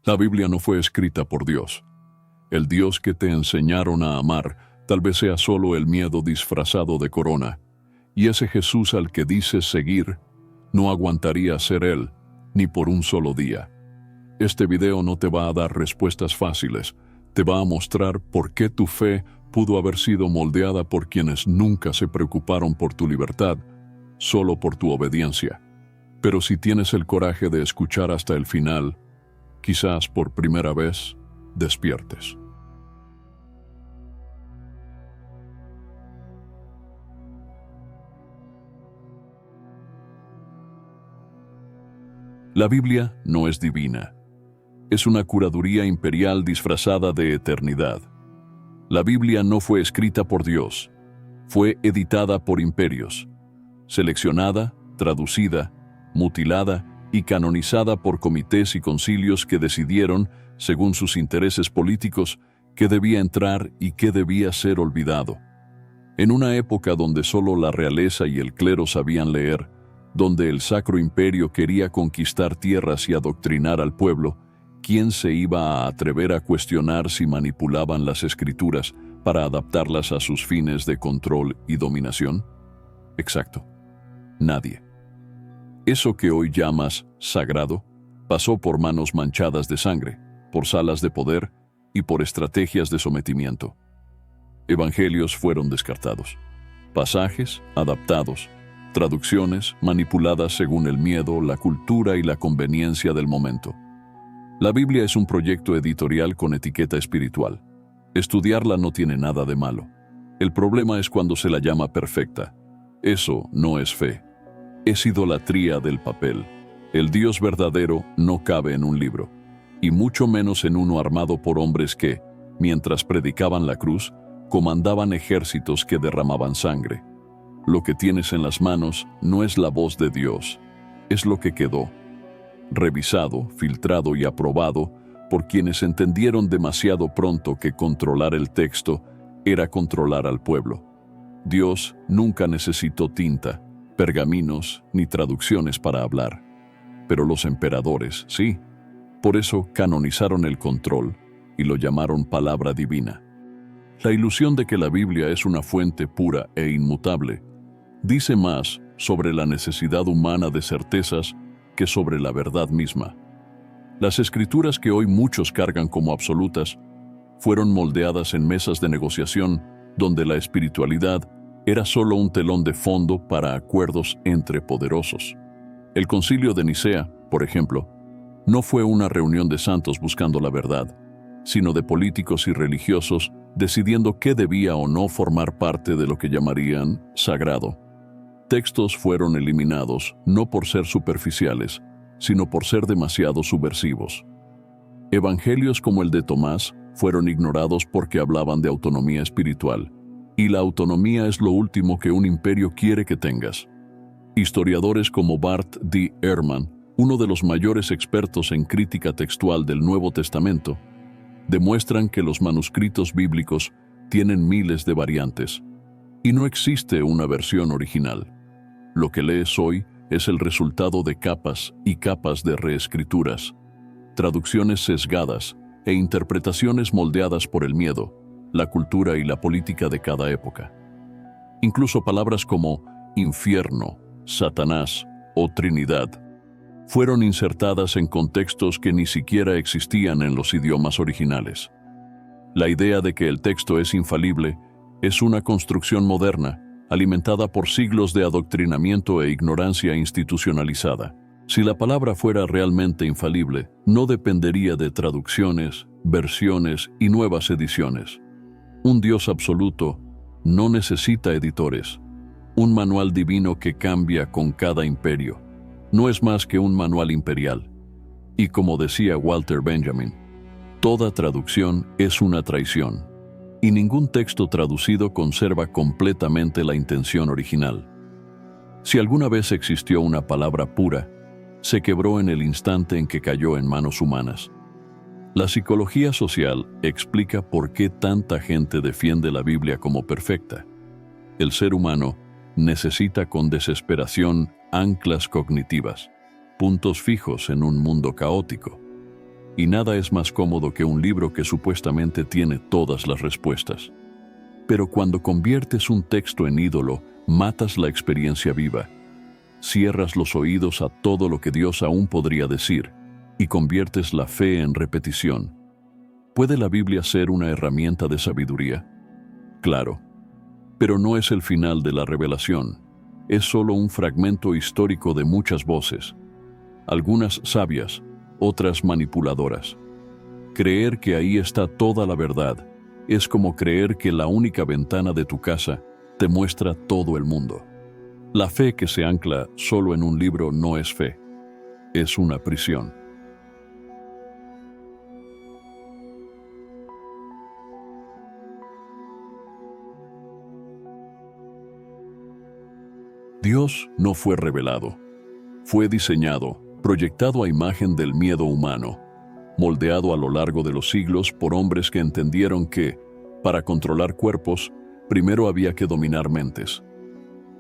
La Biblia no fue escrita por Dios. El Dios que te enseñaron a amar tal vez sea solo el miedo disfrazado de corona. Y ese Jesús al que dices seguir no aguantaría ser Él, ni por un solo día. Este video no te va a dar respuestas fáciles. Te va a mostrar por qué tu fe pudo haber sido moldeada por quienes nunca se preocuparon por tu libertad, solo por tu obediencia. Pero si tienes el coraje de escuchar hasta el final, quizás por primera vez despiertes. La Biblia no es divina. Es una curaduría imperial disfrazada de eternidad. La Biblia no fue escrita por Dios. Fue editada por imperios, seleccionada, traducida, mutilada y canonizada por comités y concilios que decidieron, según sus intereses políticos, qué debía entrar y qué debía ser olvidado. En una época donde solo la realeza y el clero sabían leer, donde el Sacro Imperio quería conquistar tierras y adoctrinar al pueblo, ¿quién se iba a atrever a cuestionar si manipulaban las Escrituras para adaptarlas a sus fines de control y dominación? Exacto, nadie. Eso que hoy llamas sagrado pasó por manos manchadas de sangre, por salas de poder y por estrategias de sometimiento. Evangelios fueron descartados, pasajes adaptados, traducciones manipuladas según el miedo, la cultura y la conveniencia del momento. La Biblia es un proyecto editorial con etiqueta espiritual. Estudiarla no tiene nada de malo. El problema es cuando se la llama perfecta. Eso no es fe. Es idolatría del papel. El Dios verdadero no cabe en un libro, y mucho menos en uno armado por hombres que, mientras predicaban la cruz, comandaban ejércitos que derramaban sangre. Lo que tienes en las manos no es la voz de Dios, es lo que quedó, revisado, filtrado y aprobado por quienes entendieron demasiado pronto que controlar el texto era controlar al pueblo. Dios nunca necesitó tinta, pergaminos ni traducciones para hablar. Pero los emperadores, sí. Por eso canonizaron el control y lo llamaron palabra divina. La ilusión de que la Biblia es una fuente pura e inmutable dice más sobre la necesidad humana de certezas que sobre la verdad misma. Las escrituras que hoy muchos cargan como absolutas fueron moldeadas en mesas de negociación donde la espiritualidad era solo un telón de fondo para acuerdos entre poderosos. El Concilio de Nicea, por ejemplo, no fue una reunión de santos buscando la verdad, sino de políticos y religiosos decidiendo qué debía o no formar parte de lo que llamarían sagrado. Textos fueron eliminados no por ser superficiales, sino por ser demasiado subversivos. Evangelios como el de Tomás fueron ignorados porque hablaban de autonomía espiritual, y la autonomía es lo último que un imperio quiere que tengas. Historiadores como Bart D. Ehrman, uno de los mayores expertos en crítica textual del Nuevo Testamento, demuestran que los manuscritos bíblicos tienen miles de variantes, y no existe una versión original. Lo que lees hoy es el resultado de capas y capas de reescrituras, traducciones sesgadas e interpretaciones moldeadas por el miedo, la cultura y la política de cada época. Incluso palabras como infierno, Satanás o Trinidad fueron insertadas en contextos que ni siquiera existían en los idiomas originales. La idea de que el texto es infalible es una construcción moderna, alimentada por siglos de adoctrinamiento e ignorancia institucionalizada. Si la palabra fuera realmente infalible, no dependería de traducciones, versiones y nuevas ediciones. Un Dios absoluto no necesita editores. Un manual divino que cambia con cada imperio no es más que un manual imperial. Y como decía Walter Benjamin, toda traducción es una traición, y ningún texto traducido conserva completamente la intención original. Si alguna vez existió una palabra pura, se quebró en el instante en que cayó en manos humanas. La psicología social explica por qué tanta gente defiende la Biblia como perfecta. El ser humano necesita con desesperación anclas cognitivas, puntos fijos en un mundo caótico. y nada es más cómodo que un libro que supuestamente tiene todas las respuestas. Pero cuando conviertes un texto en ídolo, matas la experiencia viva. Cierras los oídos a todo lo que Dios aún podría decir y conviertes la fe en repetición. ¿Puede la Biblia ser una herramienta de sabiduría? Claro, pero no es el final de la revelación. Es solo un fragmento histórico de muchas voces, algunas sabias, otras manipuladoras. Creer que ahí está toda la verdad es como creer que la única ventana de tu casa te muestra todo el mundo. La fe que se ancla solo en un libro no es fe, es una prisión. Dios no fue revelado, fue diseñado, proyectado a imagen del miedo humano, moldeado a lo largo de los siglos por hombres que entendieron que, para controlar cuerpos, primero había que dominar mentes.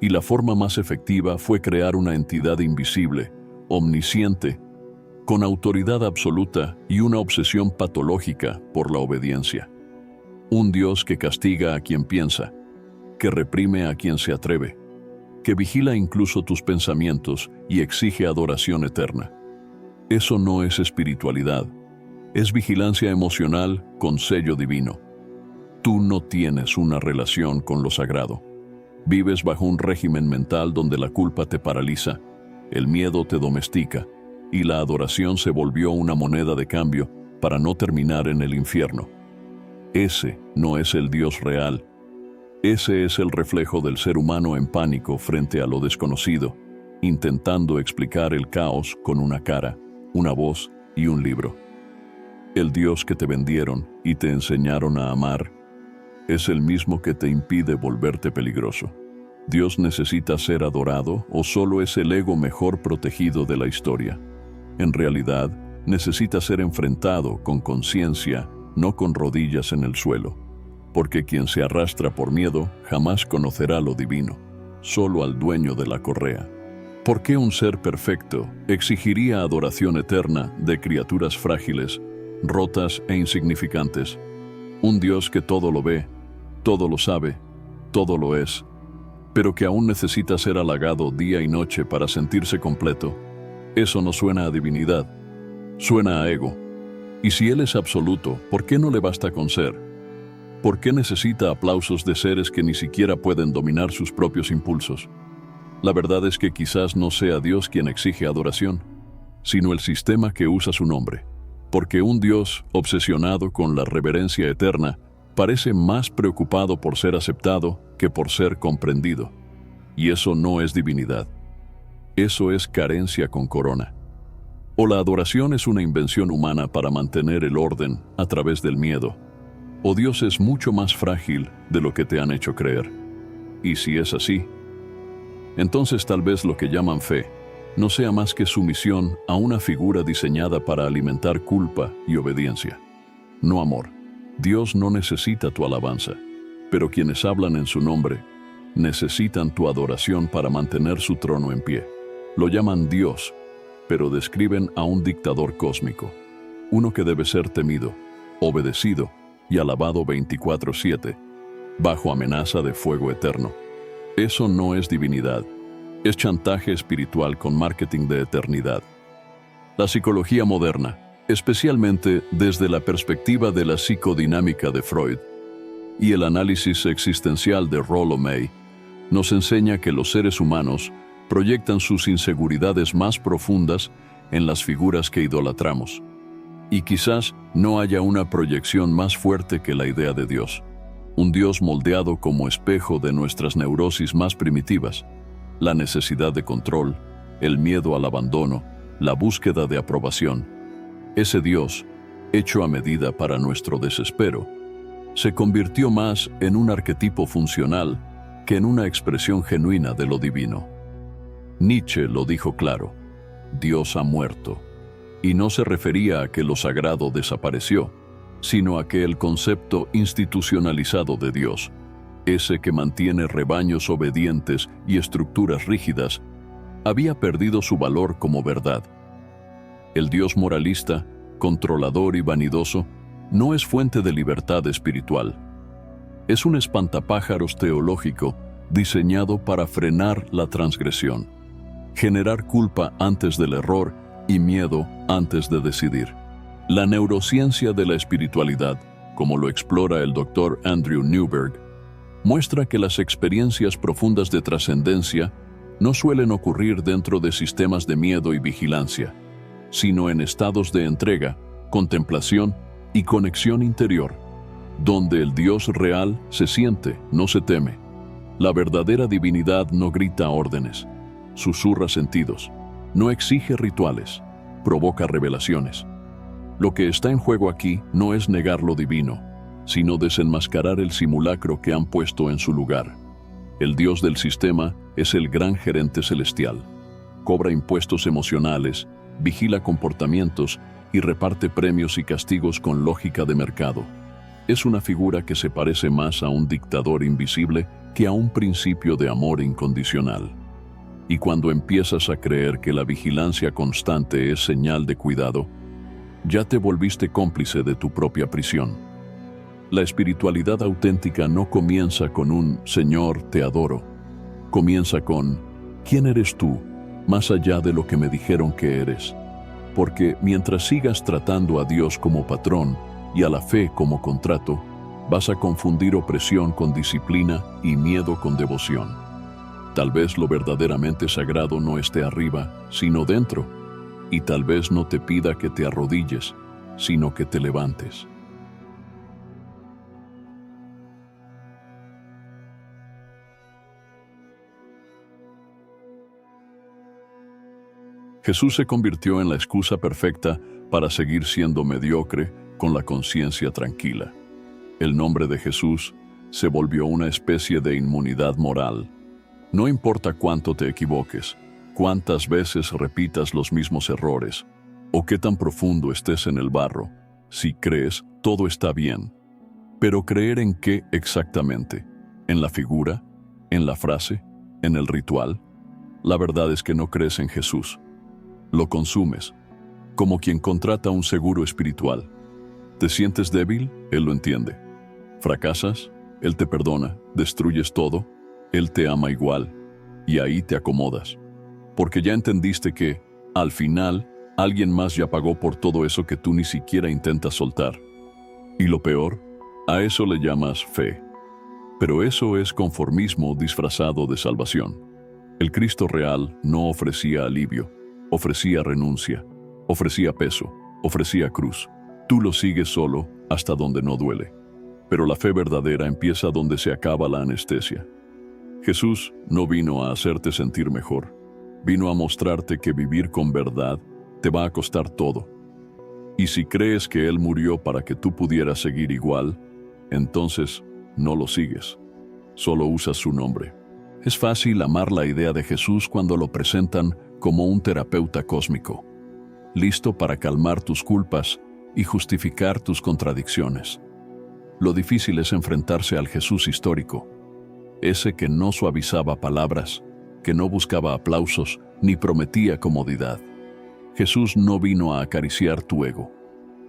Y la forma más efectiva fue crear una entidad invisible, omnisciente, con autoridad absoluta y una obsesión patológica por la obediencia. Un Dios que castiga a quien piensa, que reprime a quien se atreve, que vigila incluso tus pensamientos y exige adoración eterna. Eso no es espiritualidad, es vigilancia emocional con sello divino. Tú no tienes una relación con lo sagrado. Vives bajo un régimen mental donde la culpa te paraliza, el miedo te domestica y la adoración se volvió una moneda de cambio para no terminar en el infierno. Ese no es el Dios real. Ese es el reflejo del ser humano en pánico frente a lo desconocido, intentando explicar el caos con una cara, una voz y un libro. El Dios que te vendieron y te enseñaron a amar es el mismo que te impide volverte peligroso. ¿Dios necesita ser adorado o solo es el ego mejor protegido de la historia? En realidad, necesita ser enfrentado con conciencia, no con rodillas en el suelo. Porque quien se arrastra por miedo jamás conocerá lo divino, solo al dueño de la correa. ¿Por qué un ser perfecto exigiría adoración eterna de criaturas frágiles, rotas e insignificantes? Un Dios que todo lo ve, todo lo sabe, todo lo es, pero que aún necesita ser halagado día y noche para sentirse completo. Eso no suena a divinidad, suena a ego. Y si Él es absoluto, ¿por qué no le basta con ser? ¿Por qué necesita aplausos de seres que ni siquiera pueden dominar sus propios impulsos? La verdad es que quizás no sea Dios quien exige adoración, sino el sistema que usa su nombre. Porque un Dios obsesionado con la reverencia eterna parece más preocupado por ser aceptado que por ser comprendido. Y eso no es divinidad. Eso es carencia con corona. O la adoración es una invención humana para mantener el orden a través del miedo, o Dios es mucho más frágil de lo que te han hecho creer. Y si es así, entonces tal vez lo que llaman fe no sea más que sumisión a una figura diseñada para alimentar culpa y obediencia. No amor. Dios no necesita tu alabanza, pero quienes hablan en su nombre necesitan tu adoración para mantener su trono en pie. Lo llaman Dios, pero describen a un dictador cósmico, uno que debe ser temido, obedecido y alabado 24/7, bajo amenaza de fuego eterno. Eso no es divinidad, es chantaje espiritual con marketing de eternidad. La psicología moderna, especialmente desde la perspectiva de la psicodinámica de Freud y el análisis existencial de Rollo May, nos enseña que los seres humanos proyectan sus inseguridades más profundas en las figuras que idolatramos. Y quizás no haya una proyección más fuerte que la idea de Dios. Un Dios moldeado como espejo de nuestras neurosis más primitivas, la necesidad de control, el miedo al abandono, la búsqueda de aprobación. Ese Dios, hecho a medida para nuestro desespero, se convirtió más en un arquetipo funcional que en una expresión genuina de lo divino. Nietzsche lo dijo claro: Dios ha muerto. Y no se refería a que lo sagrado desapareció, sino a que el concepto institucionalizado de Dios, ese que mantiene rebaños obedientes y estructuras rígidas, había perdido su valor como verdad. El Dios moralista controlador y vanidoso, no es fuente de libertad espiritual. Es un espantapájaros teológico diseñado para frenar la transgresión, generar culpa antes del error y miedo antes de decidir. La neurociencia de la espiritualidad, como lo explora el Dr. Andrew Newberg, muestra que las experiencias profundas de trascendencia no suelen ocurrir dentro de sistemas de miedo y vigilancia, sino en estados de entrega, contemplación y conexión interior, donde el Dios real se siente, no se teme. La verdadera divinidad no grita órdenes, susurra sentidos, no exige rituales, provoca revelaciones. Lo que está en juego aquí no es negar lo divino, sino desenmascarar el simulacro que han puesto en su lugar. El Dios del sistema es el gran gerente celestial. Cobra impuestos emocionales, vigila comportamientos y reparte premios y castigos con lógica de mercado. Es una figura que se parece más a un dictador invisible que a un principio de amor incondicional. Y cuando empiezas a creer que la vigilancia constante es señal de cuidado, ya te volviste cómplice de tu propia prisión. La espiritualidad auténtica no comienza con un Señor, te adoro. Comienza con ¿quién eres tú, más allá de lo que me dijeron que eres? Porque mientras sigas tratando a Dios como patrón y a la fe como contrato, vas a confundir opresión con disciplina y miedo con devoción. Tal vez lo verdaderamente sagrado no esté arriba, sino dentro, y tal vez no te pida que te arrodilles, sino que te levantes. Jesús se convirtió en la excusa perfecta para seguir siendo mediocre con la conciencia tranquila. El nombre de Jesús se volvió una especie de inmunidad moral. No importa cuánto te equivoques, cuántas veces repitas los mismos errores, o qué tan profundo estés en el barro, si crees, todo está bien. Pero ¿creer en qué exactamente? ¿En la figura? ¿En la frase? ¿En el ritual? La verdad es que no crees en Jesús. Lo consumes, como quien contrata un seguro espiritual. ¿Te sientes débil? Él lo entiende. ¿Fracasas? Él te perdona. ¿Destruyes todo? Él te ama igual. Y ahí te acomodas. Porque ya entendiste que, al final, alguien más ya pagó por todo eso que tú ni siquiera intentas soltar. Y lo peor, a eso le llamas fe. Pero eso es conformismo disfrazado de salvación. El Cristo real no ofrecía alivio. Ofrecía renuncia, ofrecía peso, ofrecía cruz. Tú lo sigues solo hasta donde no duele. Pero la fe verdadera empieza donde se acaba la anestesia. Jesús no vino a hacerte sentir mejor. Vino a mostrarte que vivir con verdad te va a costar todo. Y si crees que Él murió para que tú pudieras seguir igual, entonces no lo sigues. Solo usas su nombre. Es fácil amar la idea de Jesús cuando lo presentan como un terapeuta cósmico, listo para calmar tus culpas y justificar tus contradicciones. Lo difícil es enfrentarse al Jesús histórico, ese que no suavizaba palabras, que no buscaba aplausos ni prometía comodidad. Jesús no vino a acariciar tu ego,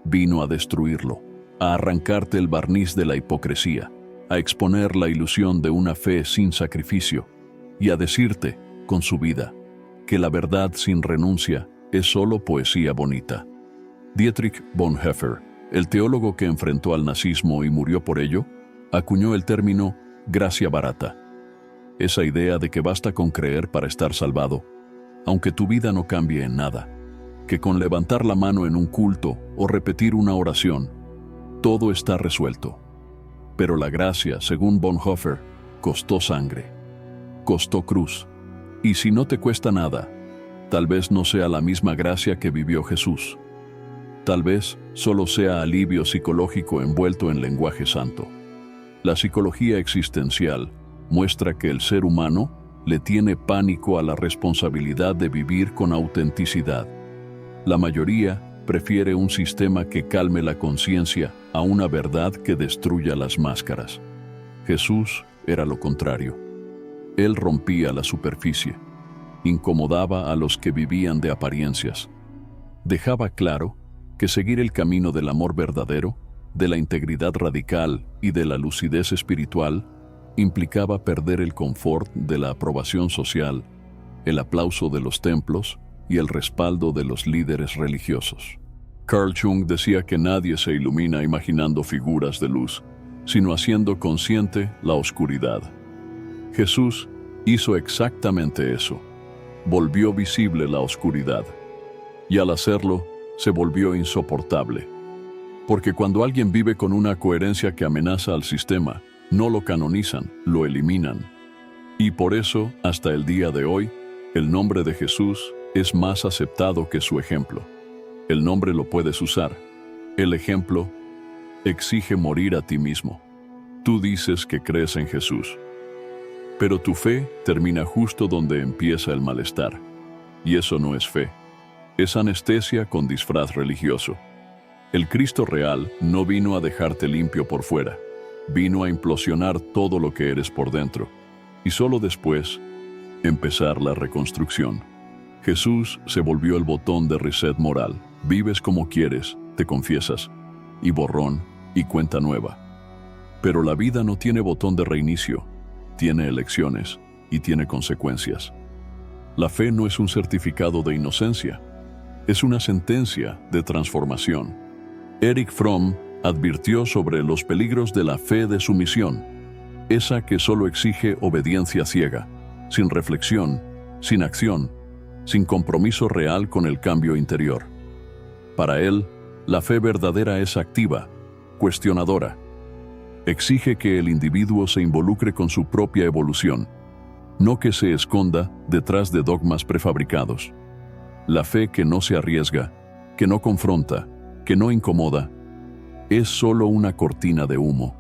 vino a destruirlo, a arrancarte el barniz de la hipocresía, a exponer la ilusión de una fe sin sacrificio y a decirte, con su vida, que la verdad sin renuncia es solo poesía bonita. Dietrich Bonhoeffer, el teólogo que enfrentó al nazismo y murió por ello, acuñó el término gracia barata. Esa idea de que basta con creer para estar salvado, aunque tu vida no cambie en nada, que con levantar la mano en un culto o repetir una oración, todo está resuelto. Pero la gracia, según Bonhoeffer, costó sangre, costó cruz. Y si no te cuesta nada, tal vez no sea la misma gracia que vivió Jesús. Tal vez solo sea alivio psicológico envuelto en lenguaje santo. La psicología existencial muestra que el ser humano le tiene pánico a la responsabilidad de vivir con autenticidad. La mayoría prefiere un sistema que calme la conciencia a una verdad que destruya las máscaras. Jesús era lo contrario. Él rompía la superficie, incomodaba a los que vivían de apariencias. Dejaba claro que seguir el camino del amor verdadero, de la integridad radical y de la lucidez espiritual implicaba perder el confort de la aprobación social, el aplauso de los templos y el respaldo de los líderes religiosos. Carl Jung decía que nadie se ilumina imaginando figuras de luz, sino haciendo consciente la oscuridad. Jesús hizo exactamente eso. Volvió visible la oscuridad. Y al hacerlo, se volvió insoportable. Porque cuando alguien vive con una coherencia que amenaza al sistema, no lo canonizan, lo eliminan. Y por eso, hasta el día de hoy, el nombre de Jesús es más aceptado que su ejemplo. El nombre lo puedes usar. El ejemplo exige morir a ti mismo. Tú dices que crees en Jesús. Pero tu fe termina justo donde empieza el malestar. Y eso no es fe. Es anestesia con disfraz religioso. El Cristo real no vino a dejarte limpio por fuera. Vino a implosionar todo lo que eres por dentro. Y solo después, empezar la reconstrucción. Jesús se volvió el botón de reset moral. Vives como quieres, te confiesas, y borrón, y cuenta nueva. Pero la vida no tiene botón de reinicio, tiene elecciones y tiene consecuencias. La fe no es un certificado de inocencia, es una sentencia de transformación. Erich Fromm advirtió sobre los peligros de la fe de sumisión, esa que solo exige obediencia ciega, sin reflexión, sin acción, sin compromiso real con el cambio interior. Para él, la fe verdadera es activa, cuestionadora. Exige que el individuo se involucre con su propia evolución, no que se esconda detrás de dogmas prefabricados. La fe que no se arriesga, que no confronta, que no incomoda, es solo una cortina de humo.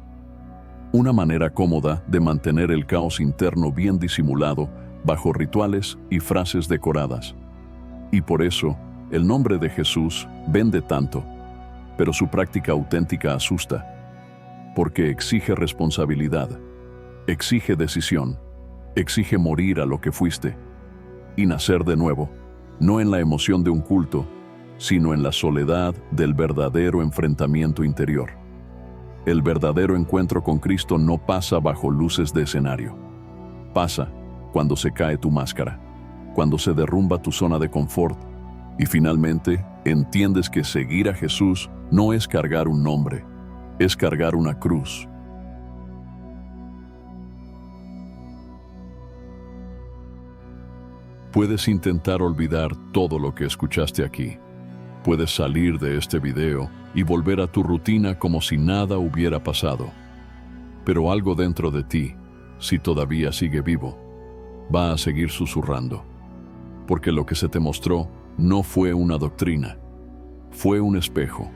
Una manera cómoda de mantener el caos interno bien disimulado bajo rituales y frases decoradas. Y por eso, el nombre de Jesús vende tanto, pero su práctica auténtica asusta, porque exige responsabilidad, exige decisión, exige morir a lo que fuiste y nacer de nuevo, no en la emoción de un culto, sino en la soledad del verdadero enfrentamiento interior. El verdadero encuentro con Cristo no pasa bajo luces de escenario. Pasa cuando se cae tu máscara, cuando se derrumba tu zona de confort y finalmente entiendes que seguir a Jesús no es cargar un nombre, es cargar una cruz. Puedes intentar olvidar todo lo que escuchaste aquí. Puedes salir de este video y volver a tu rutina como si nada hubiera pasado. Pero algo dentro de ti, si todavía sigue vivo, va a seguir susurrando. Porque lo que se te mostró no fue una doctrina, fue un espejo.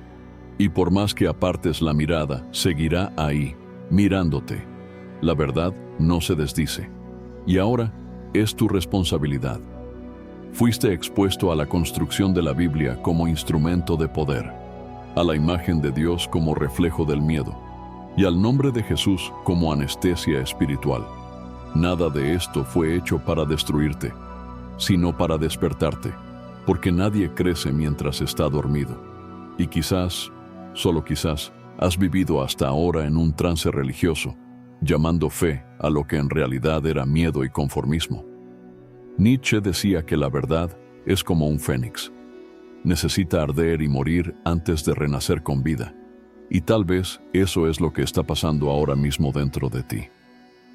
Y por más que apartes la mirada, seguirá ahí, mirándote. La verdad no se desdice. Y ahora es tu responsabilidad. Fuiste expuesto a la construcción de la Biblia como instrumento de poder, a la imagen de Dios como reflejo del miedo, y al nombre de Jesús como anestesia espiritual. Nada de esto fue hecho para destruirte, sino para despertarte, porque nadie crece mientras está dormido. Y quizás, solo quizás, has vivido hasta ahora en un trance religioso, llamando fe a lo que en realidad era miedo y conformismo. Nietzsche decía que la verdad es como un fénix. Necesita arder y morir antes de renacer con vida. Y tal vez eso es lo que está pasando ahora mismo dentro de ti.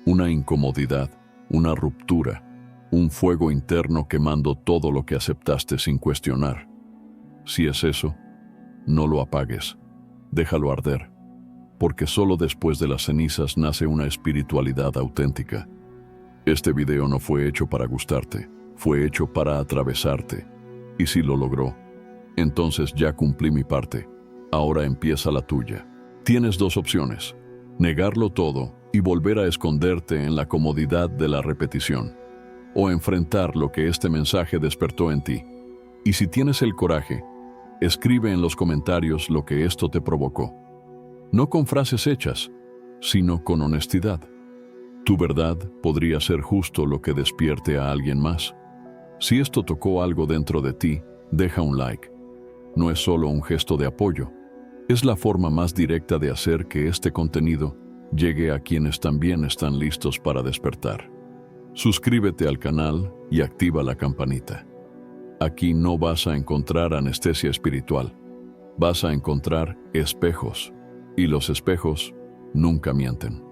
Una incomodidad, una ruptura, un fuego interno quemando todo lo que aceptaste sin cuestionar. Si es eso, no lo apagues, déjalo arder, porque solo después de las cenizas nace una espiritualidad auténtica. Este video no fue hecho para gustarte, fue hecho para atravesarte. Y si lo logró, entonces ya cumplí mi parte. Ahora empieza la tuya. Tienes dos opciones: negarlo todo y volver a esconderte en la comodidad de la repetición, o enfrentar lo que este mensaje despertó en ti. Y si tienes el coraje, escribe en los comentarios lo que esto te provocó. No con frases hechas, sino con honestidad. Tu verdad podría ser justo lo que despierte a alguien más. Si esto tocó algo dentro de ti, deja un like. no es solo un gesto de apoyo, es la forma más directa de hacer que este contenido llegue a quienes también están listos para despertar. Suscríbete al canal y activa la campanita. Aquí no vas a encontrar anestesia espiritual, vas a encontrar espejos, y los espejos nunca mienten.